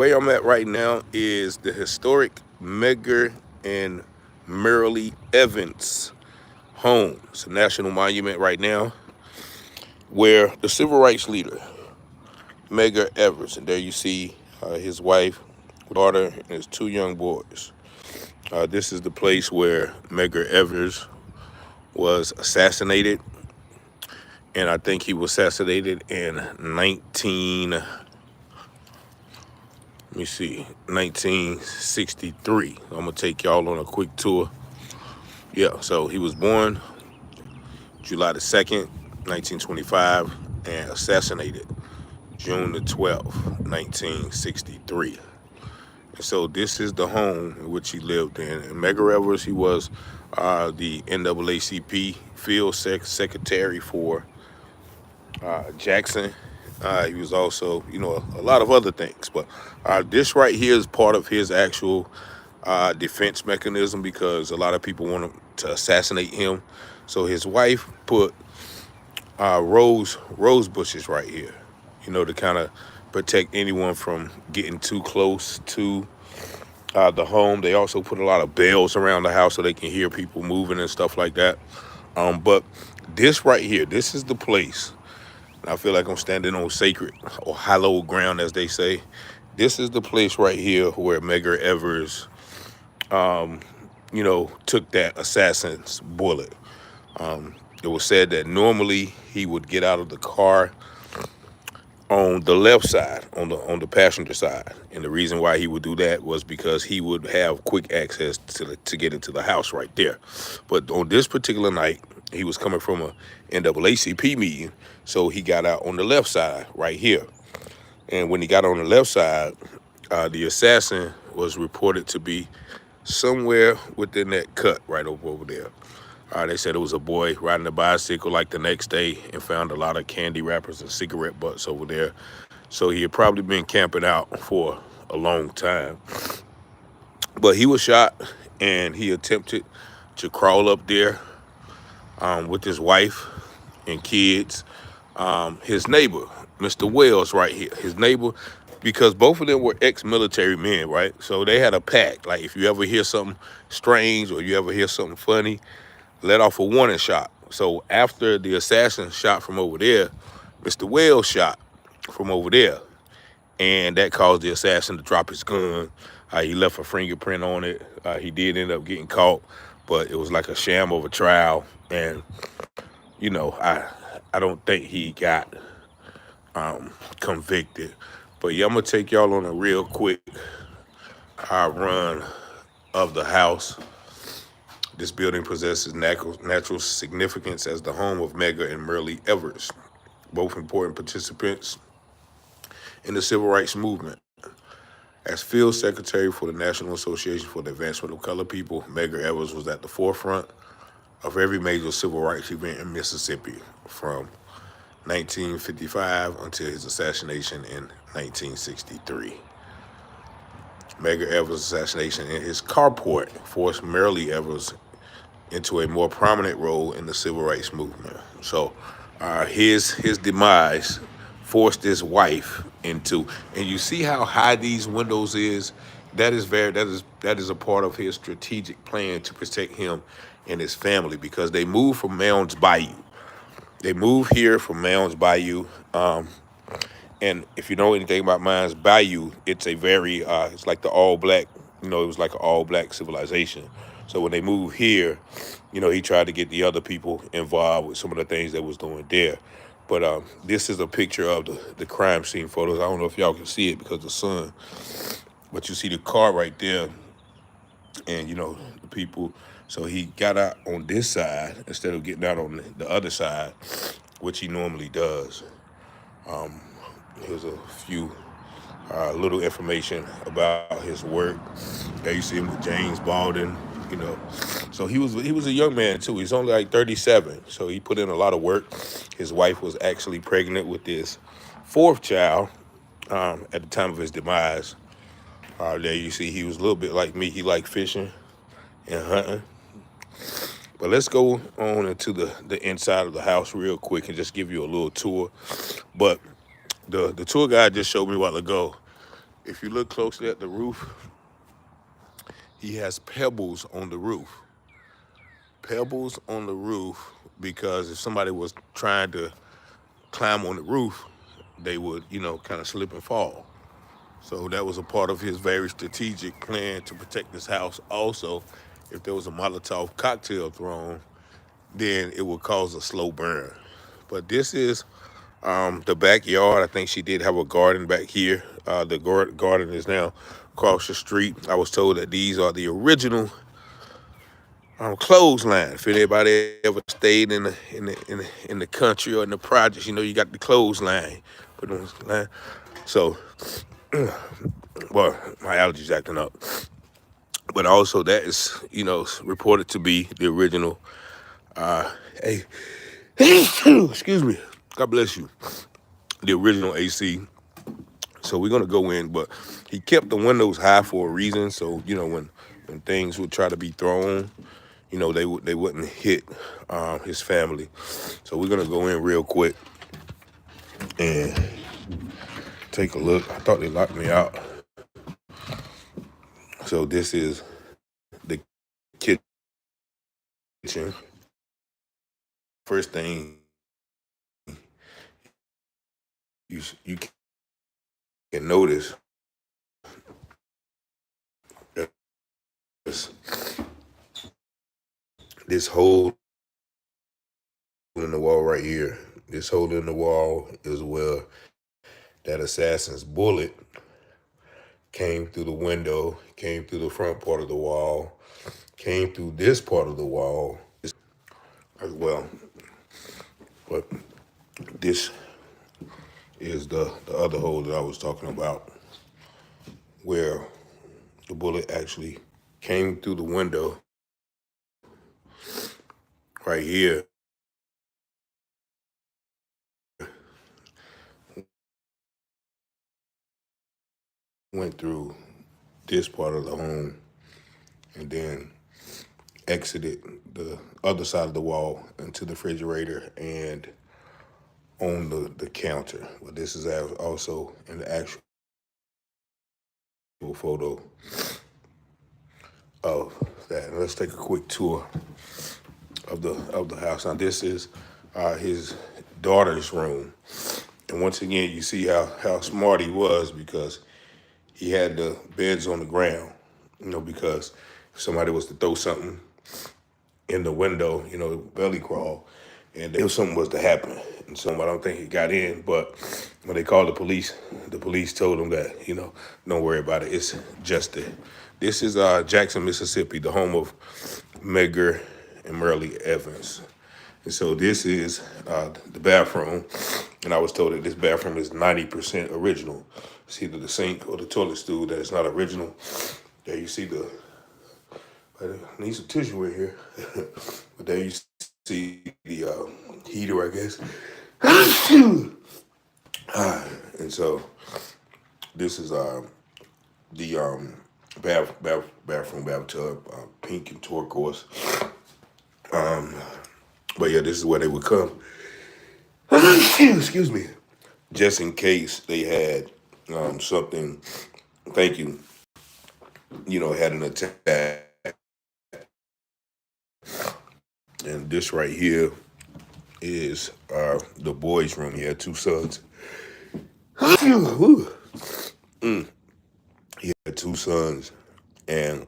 Where I'm at right now is the historic Medgar and Merrily Evans home. It's a national monument right now where the civil rights leader, Medgar Evers, and there you see his wife, daughter, and his two young boys. This is the place where Medgar Evers was assassinated, and I think he was assassinated in 1963. I'm gonna take y'all on a quick tour. Yeah, so he was born July the 2nd, 1925, and assassinated June the 12th, 1963. And so this is the home in which he lived in. And Medgar Evers, he was the NAACP field secretary for Jackson. He was also, a lot of other things. But this right here is part of his actual defense mechanism because a lot of people want to assassinate him. So his wife put rose bushes right here, to kind of protect anyone from getting too close to the home. They also put a lot of bells around the house so they can hear people moving and stuff like that. But this right here, this is the place. I feel like I'm standing on sacred or hallowed ground, as they say. This is the place right here where Medgar Evers, took that assassin's bullet. It was said that normally he would get out of the car on the left side, on the passenger side, and the reason why he would do that was because he would have quick access to get into the house right there. But on this particular night, he was coming from a NAACP meeting, so he got out on the left side right here. And when he got on the left side, the assassin was reported to be somewhere within that cut right over there. They said it was a boy riding a bicycle like the next day and found a lot of candy wrappers and cigarette butts over there. So he had probably been camping out for a long time. But he was shot and he attempted to crawl up there with his wife and kids. His neighbor, Mr. Wells, right here, his neighbor, because both of them were ex-military men, right? So they had a pact. Like if you ever hear something strange or you ever hear something funny, let off a warning shot. So after the assassin shot from over there, Mr. Wells shot from over there. And that caused the assassin to drop his gun. He left a fingerprint on it. He did end up getting caught, but it was like a sham of a trial. And, I don't think he got convicted. But yeah, I'm going to take y'all on a real quick run of the house. This building possesses natural significance as the home of Medgar and Merle Evers, both important participants in the civil rights movement. As field secretary for the National Association for the Advancement of Colored People, Medgar Evers was at the forefront of every major civil rights event in Mississippi from 1955 until his assassination in 1963. Medgar Evers' assassination in his carport forced Merle Evers into a more prominent role in the civil rights movement. So his demise forced his wife into, and you see how high these windows is. That is a part of his strategic plan to protect him and his family because they moved from Mounds Bayou. They moved here from Mounds Bayou. And if you know anything about Mounds Bayou, it's a very, it's like the all black, it was like an all black civilization. So when they moved here, he tried to get the other people involved with some of the things that was doing there. But this is a picture of the crime scene photos. I don't know if y'all can see it because of the sun, but you see the car right there and, the people. So he got out on this side instead of getting out on the other side, which he normally does. Here's a few little information about his work. There you see him with James Baldwin, you know. So he was a young man too. He's only like 37. So he put in a lot of work. His wife was actually pregnant with this fourth child at the time of his demise. There you see he was a little bit like me. He liked fishing and hunting. But let's go on into the inside of the house real quick and just give you a little tour. But the tour guide just showed me a while ago if you look closely at the roof, he has pebbles on the roof. Pebbles on the roof because if somebody was trying to climb on the roof, they would, kind of slip and fall. So that was a part of his very strategic plan to protect this house. Also, if there was a Molotov cocktail thrown, then it would cause a slow burn. But this is the backyard. I think she did have a garden back here. The garden is now across the street. I was told that these are the original clothesline. If anybody ever stayed in the country or in the projects, you got the clothesline. Put on the line. So, well, my allergies acting up. But also that is, reported to be the original. Hey, excuse me. God bless you. The original AC. So we're gonna go in, but he kept the windows high for a reason. So when things would try to be thrown, they wouldn't hit his family. So we're gonna go in real quick and take a look. I thought they locked me out. So this is the kitchen. First thing you can notice is this hole in the wall right here. This hole in the wall is where that assassin's bullet came through the window, came through the front part of the wall, came through this part of the wall as well. But this is the other hole that I was talking about, where the bullet actually came through the window right here, went through this part of the home, and then exited the other side of the wall into the refrigerator and on the counter. But this is also in the actual photo of that. Let's take a quick tour of the house. Now this is his daughter's room, and once again you see how smart he was, because he had the beds on the ground. Because if somebody was to throw something in the window, belly crawl, and if something was to happen. And so I don't think he got in, but when they called the police told him that, don't worry about it. It's just this is Jackson, Mississippi, the home of Medgar and Merle Evans. And so this is the bathroom, and I was told that this bathroom is 90% original. It's either the sink or the toilet stool that is not original. There you see I need some tissue in here. But there you see the heater, I guess. And so this is the bathroom bathtub, pink and turquoise. But yeah, this is where they would come. Excuse me. Just in case they had something, thank you, had an attack. And this right here is the boys' room. He had two sons. He had two sons. And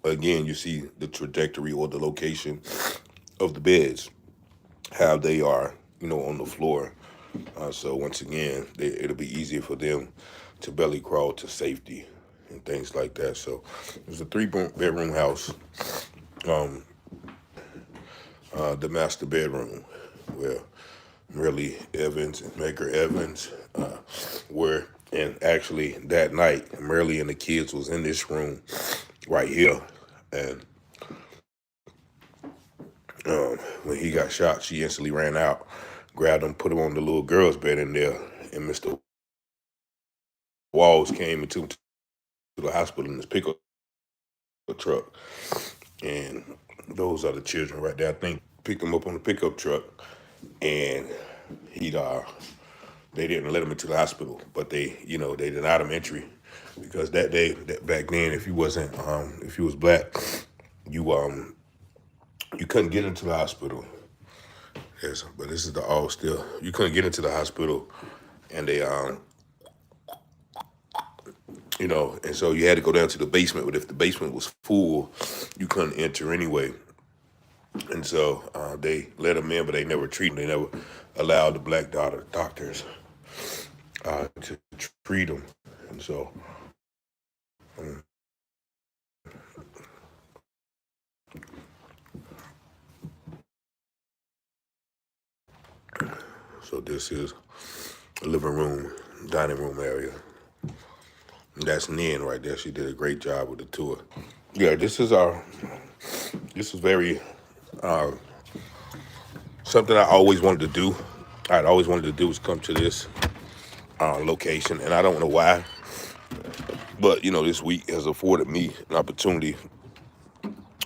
again, you see the trajectory or the location of the beds, how they are, on the floor. So once again, it'll be easier for them to belly crawl to safety and things like that. So it was a 3-bedroom house. The master bedroom, where Merle Evans and Medgar Evans were. And actually that night, Merle and the kids was in this room right here. And when he got shot, she instantly ran out, grabbed him, put him on the little girl's bed in there, and Mr. Walls came and took him to the hospital in his pickup truck. And those are the children right there. I think picked him up on the pickup truck, and they didn't let him into the hospital, but they denied him entry because back then, if you was black, you you couldn't get into the hospital. Yes, but this is the all still. You couldn't get into the hospital, and they and so you had to go down to the basement. But if the basement was full, you couldn't enter anyway. And so they let them in, but they never treated them. They never allowed the black doctors to treat them. And so, um, so this is a living room, dining room area. And that's Nin right there. She did a great job with the tour. Yeah, this is very uh, something I always wanted to do. I'd always wanted to do is come to this location, and I don't know why, but this week has afforded me an opportunity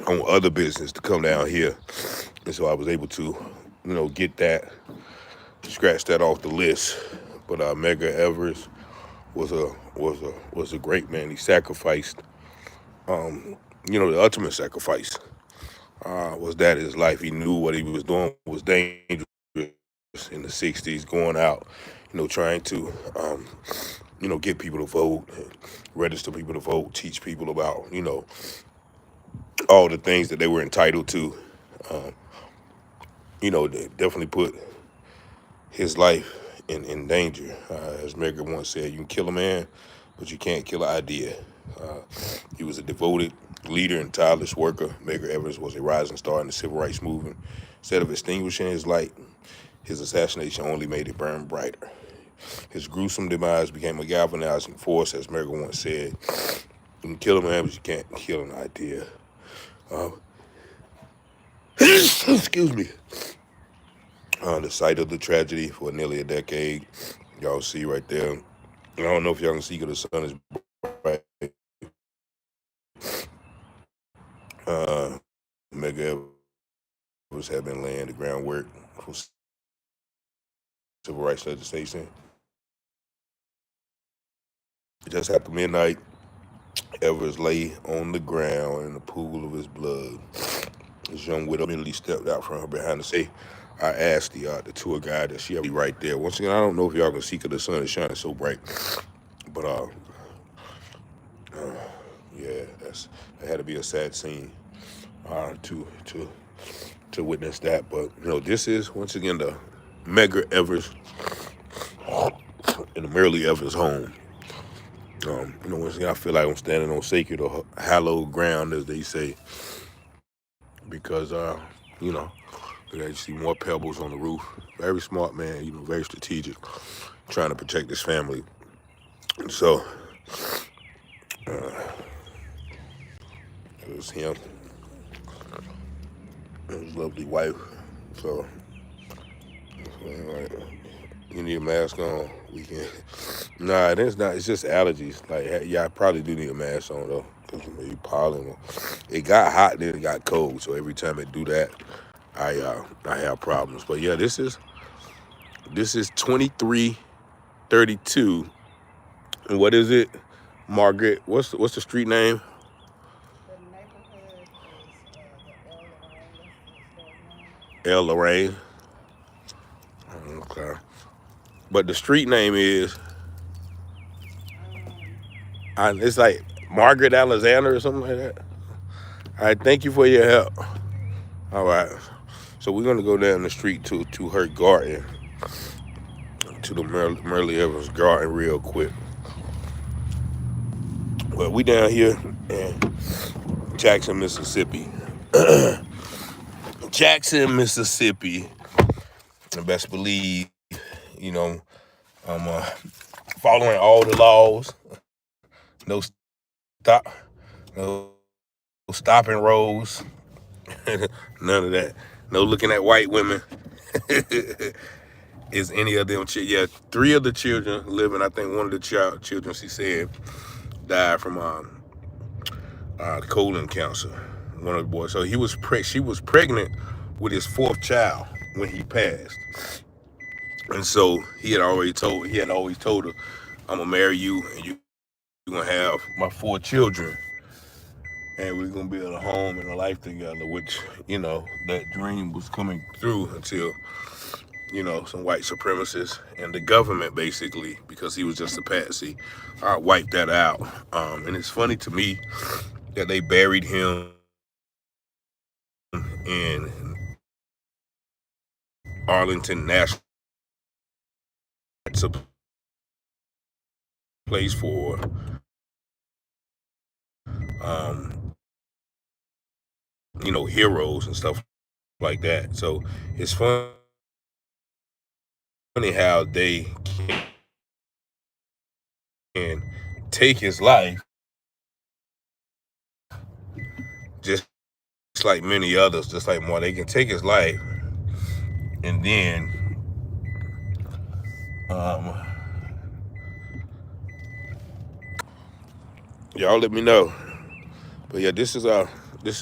on other business to come down here, and so I was able to, get that, scratch that off the list. But Medgar Evers was a great man. He sacrificed, the ultimate sacrifice was that his life. He knew what he was doing was dangerous in the '60s, going out, trying to, get people to vote, register people to vote, teach people about, all the things that they were entitled to. Um, they definitely put his life in danger. As Medgar once said, you can kill a man, but you can't kill an idea. Uh, he was a devoted leader and tireless worker. Medgar Evers was a rising star in the civil rights movement. Instead of extinguishing his light, his assassination only made it burn brighter. His gruesome demise became a galvanizing force, as Medgar once said. You can kill a man, but you can't kill an idea. Uh, excuse me. The site of the tragedy for nearly a decade. Y'all see right there. I don't know if y'all can see because the sun is bright. Uh, Medgar Evers have been laying the groundwork for civil rights legislation. Just after midnight, Evers lay on the ground in a pool of his blood. His young widow immediately stepped out from her behind the safe. I asked the tour guide that she had right there. Once again, I don't know if y'all can see because the sun is shining so bright, but yeah, that had to be a sad scene to witness that. But this is once again the Medgar Evers in the Merle Evers home. Once again, I feel like I'm standing on sacred or hallowed ground, as they say, because you know, you see more pebbles on the roof. Very smart man, very strategic, trying to protect his family. And so it was him, his lovely wife. So like, you need a mask on. We can. Nah, it's not. It's just allergies. Like, yeah, I probably do need a mask on though, because maybe pollen. It got hot, then it got cold. So every time it do that, I have problems. But yeah, this is 2332. And what is it, Margaret? What's the street name? The neighborhood is El Lorraine. Okay. But the street name is, um, it's like Margaret Alexander or something like that. All right, thank you for your help. All right. So we're gonna go down the street to her garden, to the Merle Evans garden real quick. Well, we down here in Jackson, Mississippi. Jackson, Mississippi. And best believe, you know, I'm following all the laws. No stop, no stopping roads. None of that. No looking at white women. Is any of them? Yeah, three of the children living. I think one of the children, she said, died from colon cancer. One of the boys. So she was pregnant with his fourth child when he passed, and so he had always told her, "I'm gonna marry you, and you we're gonna have my 4 children, and we're gonna build a home and a life together. Which that dream was coming through until some white supremacists and the government basically, because he was just a patsy, wiped that out. And it's funny to me that they buried him in Arlington National. It's a place for um, heroes and stuff like that. So it's funny how they can take his life just like many others, just like more. They can take his life and then um, y'all let me know. But yeah, this is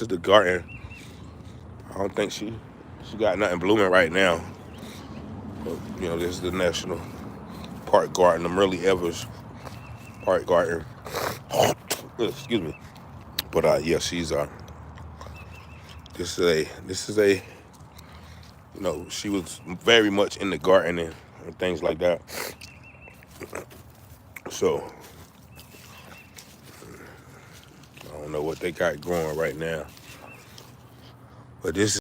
the garden. I don't think she got nothing blooming right now. But this is the National Park Garden, the Merle Evers Park Garden. Excuse me. But yeah, she's this is a she was very much in the gardening and things like that. So I don't know what they got growing right now. But this